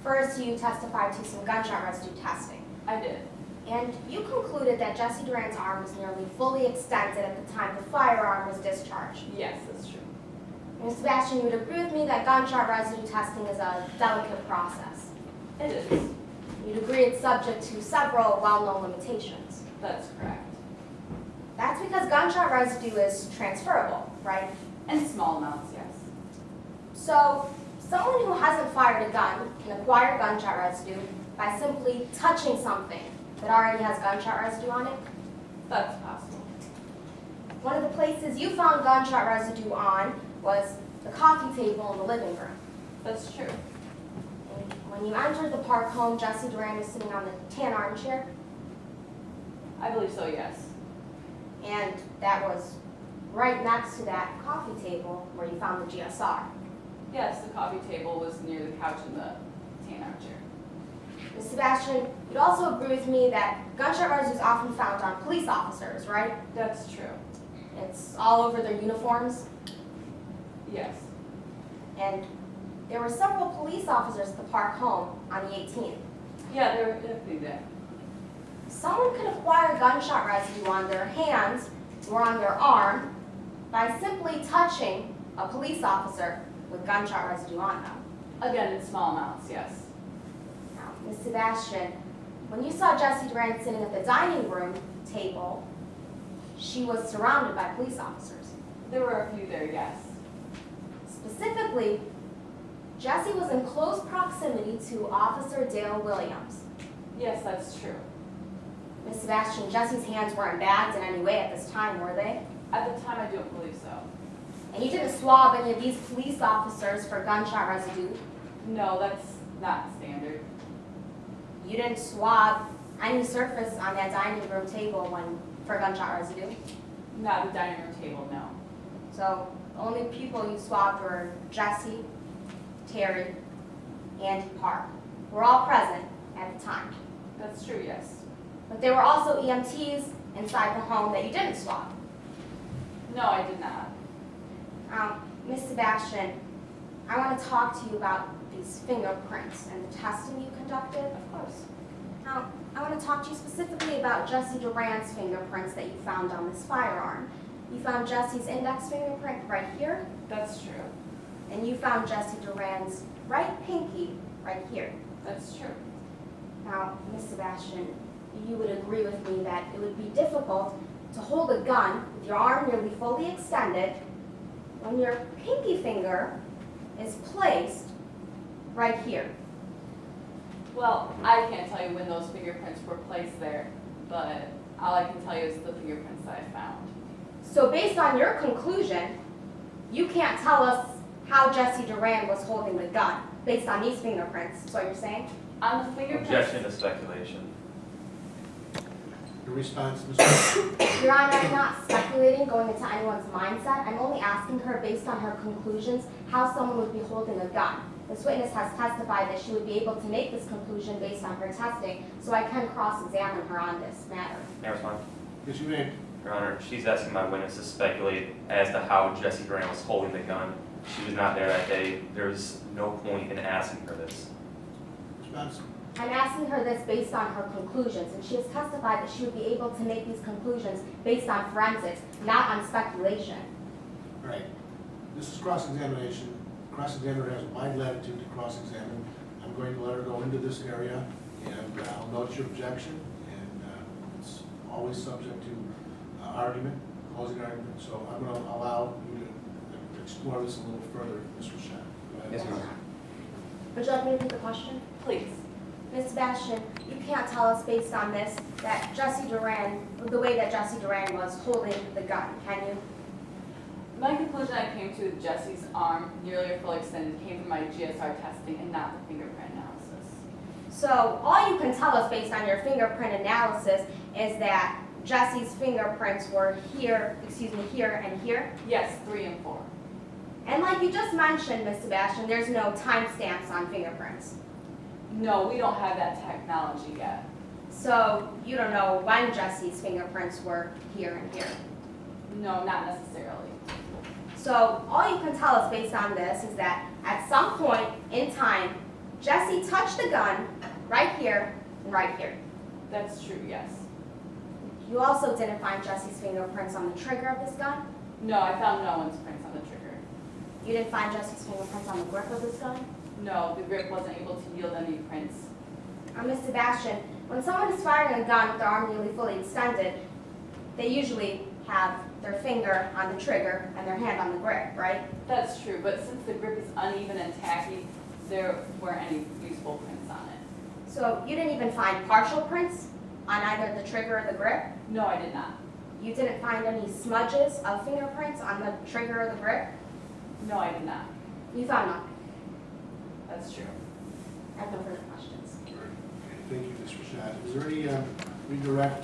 First, you testified to some gunshot residue testing. I did. And you concluded that Jesse Duran's arm was nearly fully extended at the time the firearm was discharged. Yes, that's true. Ms. Sebastian, you would agree with me that gunshot residue testing is a delicate process. It is. You'd agree it's subject to several well-known limitations. That's correct. That's because gunshot residue is transferable, right? In small amounts, yes. So, someone who hasn't fired a gun can acquire gunshot residue by simply touching something that already has gunshot residue on it. That's possible. One of the places you found gunshot residue on was the coffee table in the living room. That's true. And when you entered the Park home, Jesse Duran was sitting on the tan armchair, I believe so, yes. and that was right next to that coffee table where you found the GSR. Yes, the coffee table was near the couch in the tan armchair. Ms. Sebastian, you'd also agree with me that gunshot residue is often found on police officers, right? That's true. It's all over their uniforms, Yes. and there were several police officers at the Park home on the 18th. Yeah, there would be there. Someone can acquire gunshot residue on their hands or on their arm by simply touching a police officer with gunshot residue on them. Again, in small amounts, yes. Now, Ms. Sebastian, when you saw Jesse Duran sitting at the dining room table, she was surrounded by police officers. There were a few there, yes. Specifically, Jesse was in close proximity to Officer Dale Williams. Yes, that's true. Ms. Sebastian, Jesse's hands weren't bagged in any way at this time, were they? At the time, I don't believe so. And you didn't swab any of these police officers for gunshot residue. No, that's not standard. You didn't swab any surface on that dining room table for gunshot residue. Not the dining room table, no. So the only people you swabbed were Jesse, Terry, and Park. We're all present at the time. That's true, yes. But there were also EMTs inside the home that you didn't swab. No, I did not. Ms. Sebastian, I want to talk to you about these fingerprints and the testing you conducted. Of course. Now, I want to talk to you specifically about Jesse Duran's fingerprints that you found on this firearm. You found Jesse's index fingerprint right here, That's true. and you found Jesse Duran's right pinky right here. That's true. Now, Ms. Sebastian, you would agree with me that it would be difficult to hold a gun with your arm nearly fully extended when your pinky finger is placed right here. Well, I can't tell you when those fingerprints were placed there, but all I can tell you is the fingerprints that I found. So based on your conclusion, you can't tell us how Jesse Duran was holding the gun based on these fingerprints, is what you're saying? On the fingerprints... Objection to speculation. Your response, Mr. Your Honor, I'm not speculating going into anyone's mindset. I'm only asking her, based on her conclusions, how someone would be holding a gun. This witness has testified that she would be able to make this conclusion based on her testing, so I can cross-examine her on this matter. May I respond? Yes, you may. Your Honor, she's asking my witness to speculate as to how Jesse Duran was holding the gun. She was not there that day. There's no point in asking her this. Response. I'm asking her this based on her conclusions, and she has testified that she would be able to make these conclusions based on forensics, not on speculation. All right. This is cross-examination. Cross-examiner has wide latitude to cross-examine. I'm going to let her go into this area, and I'll note your objection, and it's always subject to argument, closing argument. So I'm going to allow you to explore this a little further, Mr. Shah. Go ahead. Yes, Your Honor. Would you like me to repeat the question? Please. Ms. Sebastian, you can't tell us based on this that Jesse Duran, the way that Jesse Duran was holding the gun, can you? My conclusion I came to with Jesse's arm, nearly or fully extended, came from my GSR testing and not the fingerprint analysis. So all you can tell us based on your fingerprint analysis is that Jesse's fingerprints were here, here and here. Yes, 3 and 4. And like you just mentioned, Ms. Sebastian, there's no timestamps on fingerprints. No, we don't have that technology yet. So you don't know when Jesse's fingerprints were here and here. No, not necessarily. So all you can tell us based on this is that at some point in time, Jesse touched the gun right here and right here. That's true, yes. You also didn't find Jesse's fingerprints on the trigger of this gun. No, I found no one's prints on the trigger. You didn't find Jesse's fingerprints on the grip of this gun. No, the grip wasn't able to yield any prints. Miss Sebastian, when someone is firing a gun with their arm nearly fully extended, they usually have their finger on the trigger and their hand on the grip, right? That's true, but since the grip is uneven and tacky, there weren't any useful prints on it. So you didn't even find partial prints on either the trigger or the grip? No, I did not. You didn't find any smudges of fingerprints on the trigger or the grip? No, I did not. You found none. That's true. I have no further questions. Okay, thank you, Ms. Rashad. Is there any redirect